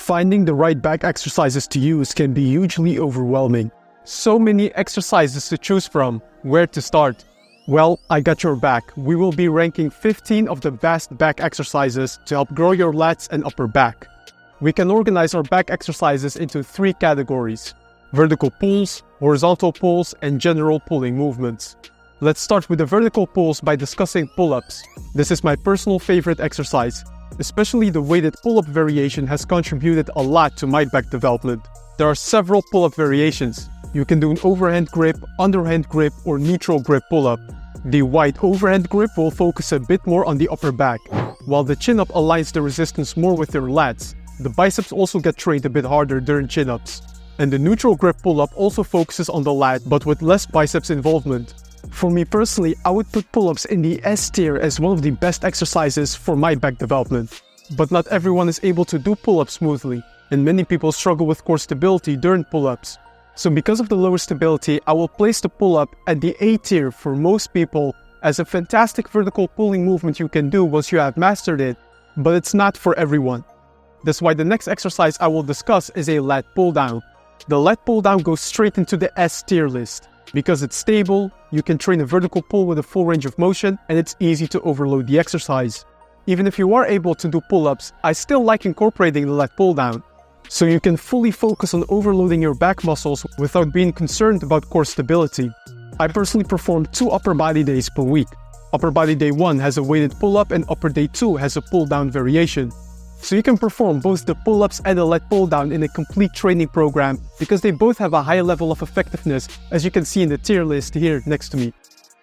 Finding the right back exercises to use can be hugely overwhelming. So many exercises to choose from. Where to start? Well, I got your back. We will be ranking 15 of the best back exercises to help grow your lats and upper back. We can organize our back exercises into 3 categories: vertical pulls, horizontal pulls, and general pulling movements. Let's start with the vertical pulls by discussing pull-ups. This is my personal favorite exercise. Especially the weighted pull-up variation has contributed a lot to my back development. There are several pull-up variations. You can do an overhand grip, underhand grip, or neutral grip pull-up. The wide overhand grip will focus a bit more on the upper back, while the chin-up aligns the resistance more with your lats. The biceps also get trained a bit harder during chin-ups. And the neutral grip pull-up also focuses on the lat, but with less biceps involvement. For me personally, I would put pull-ups in the S tier as one of the best exercises for my back development. But not everyone is able to do pull-ups smoothly, and many people struggle with core stability during pull-ups. So because of the lower stability, I will place the pull-up at the A tier for most people as a fantastic vertical pulling movement you can do once you have mastered it, but it's not for everyone. That's why the next exercise I will discuss is a lat pull-down. The lat pull-down goes straight into the S tier list. Because it's stable, you can train a vertical pull with a full range of motion, and it's easy to overload the exercise. Even if you are able to do pull-ups, I still like incorporating the lat pull-down, so you can fully focus on overloading your back muscles without being concerned about core stability. I personally perform 2 upper body days per week. Upper body day 1 has a weighted pull-up and upper day 2 has a pull-down variation. So you can perform both the pull-ups and the lat pull-down in a complete training program because they both have a high level of effectiveness, as you can see in the tier list here next to me.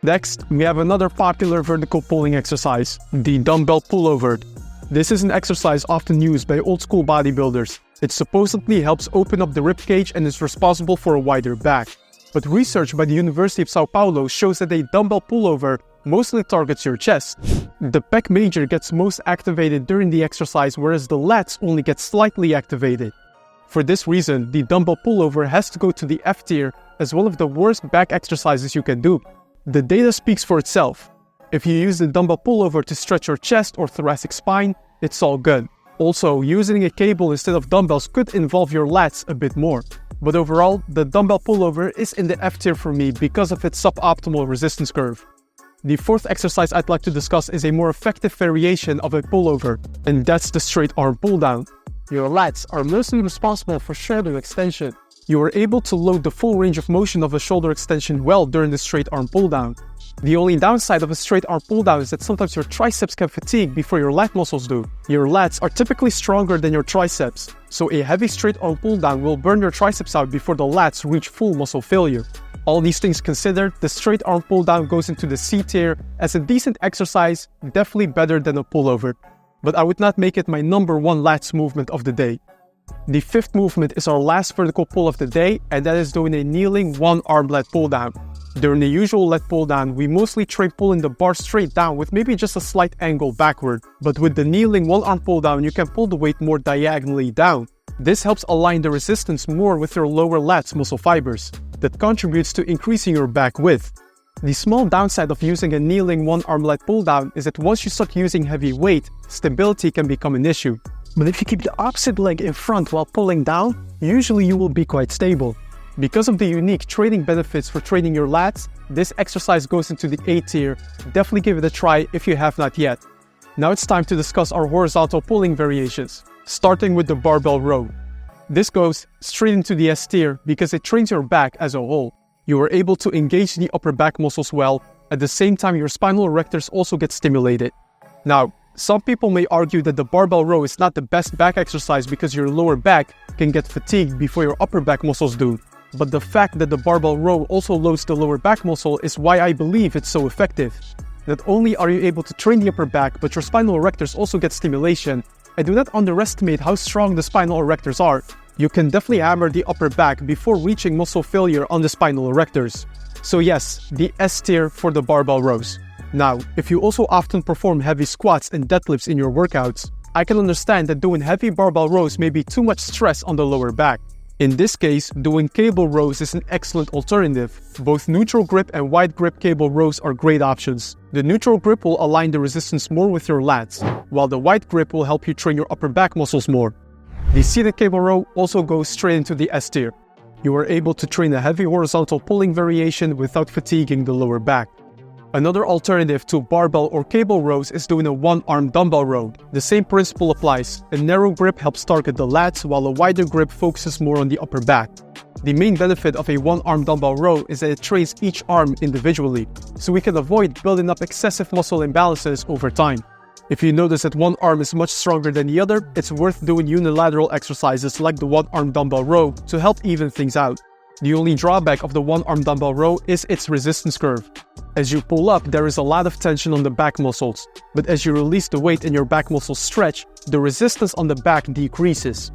Next, we have another popular vertical pulling exercise, the dumbbell pullover. This is an exercise often used by old school bodybuilders. It supposedly helps open up the ribcage and is responsible for a wider back. But research by the University of Sao Paulo shows that a dumbbell pullover mostly targets your chest. The pec major gets most activated during the exercise, whereas the lats only get slightly activated. For this reason, the dumbbell pullover has to go to the F tier as one of the worst back exercises you can do. The data speaks for itself. If you use the dumbbell pullover to stretch your chest or thoracic spine, it's all good. Also, using a cable instead of dumbbells could involve your lats a bit more. But overall, the dumbbell pullover is in the F tier for me because of its suboptimal resistance curve. The 4th exercise I'd like to discuss is a more effective variation of a pullover, and that's the straight arm pull down. Your lats are mostly responsible for shoulder extension. You are able to load the full range of motion of a shoulder extension well during the straight arm pull down. The only downside of a straight arm pull down is that sometimes your triceps can fatigue before your lat muscles do. Your lats are typically stronger than your triceps, so a heavy straight arm pull down will burn your triceps out before the lats reach full muscle failure. All these things considered, the straight arm pull down goes into the C tier as a decent exercise, definitely better than a pullover. But I would not make it my number 1 lats movement of the day. The 5th movement is our last vertical pull of the day, and that is doing a kneeling 1-arm lat pull down. During the usual lat pull down, we mostly train pulling the bar straight down with maybe just a slight angle backward. But with the kneeling 1-arm pull down, you can pull the weight more diagonally down. This helps align the resistance more with your lower lats muscle fibers. That contributes to increasing your back width. The small downside of using a kneeling 1-arm lat pull down is that once you start using heavy weight, stability can become an issue. But if you keep the opposite leg in front while pulling down, usually you will be quite stable. Because of the unique training benefits for training your lats, this exercise goes into the A tier. Definitely give it a try if you have not yet. Now it's time to discuss our horizontal pulling variations, starting with the barbell row. This goes straight into the S tier because it trains your back as a whole. You are able to engage the upper back muscles well, at the same time your spinal erectors also get stimulated. Now, some people may argue that the barbell row is not the best back exercise because your lower back can get fatigued before your upper back muscles do. But the fact that the barbell row also loads the lower back muscle is why I believe it's so effective. Not only are you able to train the upper back, but your spinal erectors also get stimulation. And do not underestimate how strong the spinal erectors are. You can definitely hammer the upper back before reaching muscle failure on the spinal erectors. So yes, the S tier for the barbell rows. Now, if you also often perform heavy squats and deadlifts in your workouts, I can understand that doing heavy barbell rows may be too much stress on the lower back. In this case, doing cable rows is an excellent alternative. Both neutral grip and wide grip cable rows are great options. The neutral grip will align the resistance more with your lats, while the wide grip will help you train your upper back muscles more. The seated cable row also goes straight into the S tier. You are able to train a heavy horizontal pulling variation without fatiguing the lower back. Another alternative to barbell or cable rows is doing a one-arm dumbbell row. The same principle applies. A narrow grip helps target the lats, while a wider grip focuses more on the upper back. The main benefit of a one-arm dumbbell row is that it trains each arm individually, so we can avoid building up excessive muscle imbalances over time. If you notice that one arm is much stronger than the other, it's worth doing unilateral exercises like the one-arm dumbbell row to help even things out. The only drawback of the one-arm dumbbell row is its resistance curve. As you pull up, there is a lot of tension on the back muscles, but as you release the weight and your back muscles stretch, the resistance on the back decreases.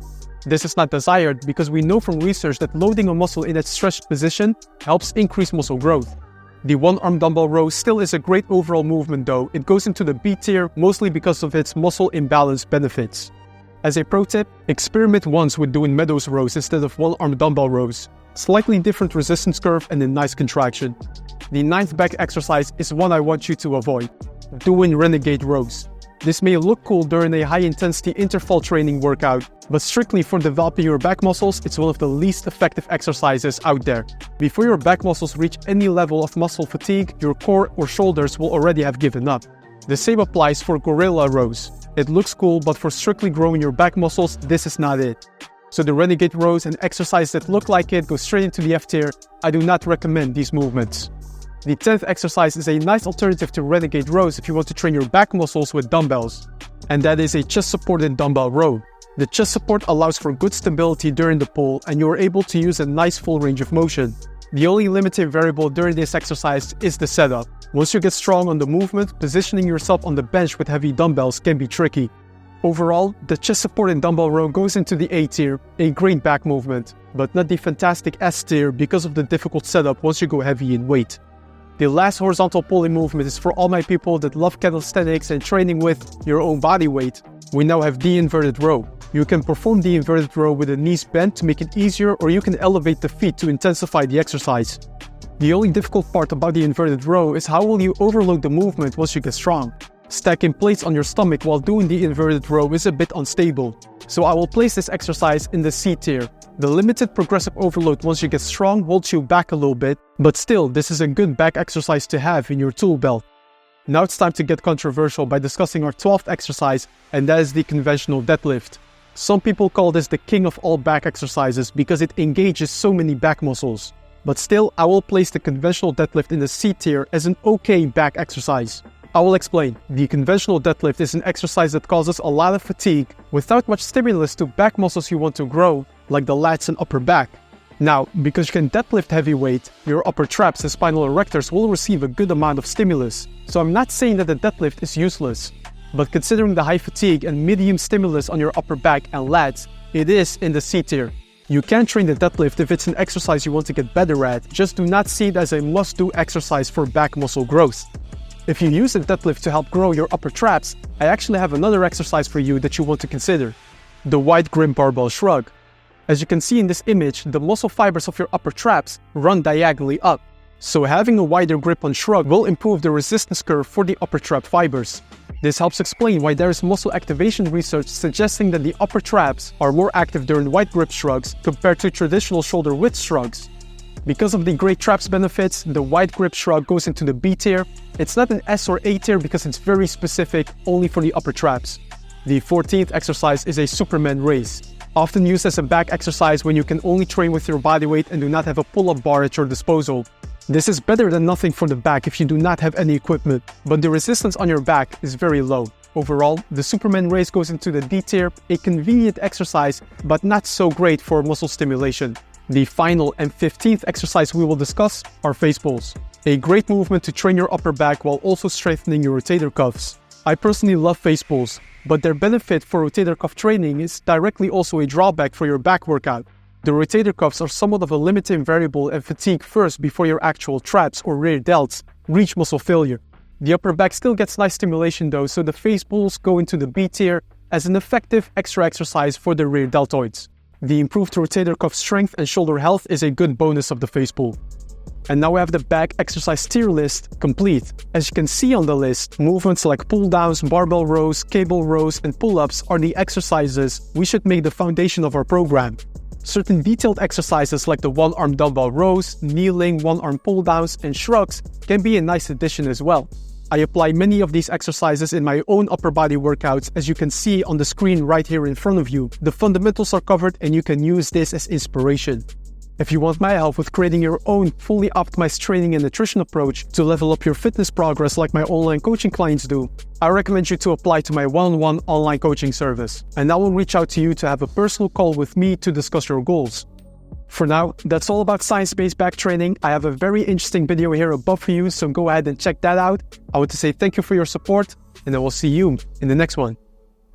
This is not desired because we know from research that loading a muscle in its stretched position helps increase muscle growth. The one-arm dumbbell row still is a great overall movement though. It goes into the B tier mostly because of its muscle imbalance benefits. As a pro tip, experiment once with doing meadows rows instead of one-arm dumbbell rows. Slightly different resistance curve and a nice contraction. The 9th back exercise is one I want you to avoid. Doing Renegade Rows. This may look cool during a high-intensity interval training workout, but strictly for developing your back muscles, it's one of the least effective exercises out there. Before your back muscles reach any level of muscle fatigue, your core or shoulders will already have given up. The same applies for gorilla rows. It looks cool, but for strictly growing your back muscles, this is not it. So the Renegade rows and exercises that look like it go straight into the F tier. I do not recommend these movements. The 10th exercise is a nice alternative to Renegade rows if you want to train your back muscles with dumbbells. And that is a chest-supported dumbbell row. The chest support allows for good stability during the pull, and you are able to use a nice full range of motion. The only limiting variable during this exercise is the setup. Once you get strong on the movement, positioning yourself on the bench with heavy dumbbells can be tricky. Overall, the chest-supported dumbbell row goes into the A tier, a great back movement, but not the fantastic S tier because of the difficult setup once you go heavy in weight. The last horizontal pulling movement is for all my people that love calisthenics and training with your own body weight. We now have the inverted row. You can perform the inverted row with the knees bent to make it easier, or you can elevate the feet to intensify the exercise. The only difficult part about the inverted row is how will you overload the movement once you get strong. Stacking plates on your stomach while doing the inverted row is a bit unstable, so I will place this exercise in the C tier. The limited progressive overload once you get strong holds you back a little bit, but still this is a good back exercise to have in your tool belt. Now it's time to get controversial by discussing our 12th exercise, and that is the conventional deadlift. Some people call this the king of all back exercises because it engages so many back muscles. But still, I will place the conventional deadlift in the C tier as an okay back exercise. I will explain. The conventional deadlift is an exercise that causes a lot of fatigue without much stimulus to back muscles you want to grow, like the lats and upper back. Now, because you can deadlift heavy weight, your upper traps and spinal erectors will receive a good amount of stimulus. So I'm not saying that the deadlift is useless, but considering the high fatigue and medium stimulus on your upper back and lats, it is in the C tier. You can train the deadlift if it's an exercise you want to get better at, just do not see it as a must-do exercise for back muscle growth. If you use the deadlift to help grow your upper traps, I actually have another exercise for you that you want to consider. The wide grip barbell shrug. As you can see in this image, the muscle fibers of your upper traps run diagonally up. So having a wider grip on shrug will improve the resistance curve for the upper trap fibers. This helps explain why there is muscle activation research suggesting that the upper traps are more active during wide grip shrugs compared to traditional shoulder width shrugs. Because of the great traps benefits, the wide grip shrug goes into the B tier. It's not an S or A tier because it's very specific only for the upper traps. The 14th exercise is a Superman raise, often used as a back exercise when you can only train with your body weight and do not have a pull-up bar at your disposal. This is better than nothing for the back if you do not have any equipment, but the resistance on your back is very low. Overall, the Superman raise goes into the D tier, a convenient exercise, but not so great for muscle stimulation. The final and 15th exercise we will discuss are Facepulls, a great movement to train your upper back while also strengthening your rotator cuffs. I personally love Facepulls, but their benefit for rotator cuff training is directly also a drawback for your back workout. The rotator cuffs are somewhat of a limiting variable and fatigue first before your actual traps or rear delts reach muscle failure. The upper back still gets nice stimulation though, so the Facepulls go into the B tier as an effective extra exercise for the rear deltoids. The improved rotator cuff strength and shoulder health is a good bonus of the Facepull. And now we have the back exercise tier list complete. As you can see on the list, movements like pull-downs, barbell rows, cable rows, and pull-ups are the exercises we should make the foundation of our program. Certain detailed exercises like the one-arm dumbbell rows, kneeling, one-arm pull-downs, and shrugs can be a nice addition as well. I apply many of these exercises in my own upper body workouts, as you can see on the screen right here in front of you. The fundamentals are covered and you can use this as inspiration. If you want my help with creating your own fully optimized training and nutrition approach to level up your fitness progress like my online coaching clients do, I recommend you to apply to my one-on-one online coaching service. And I will reach out to you to have a personal call with me to discuss your goals. For now, that's all about science-based back training. I have a very interesting video here above for you, so go ahead and check that out. I want to say thank you for your support, and I will see you in the next one.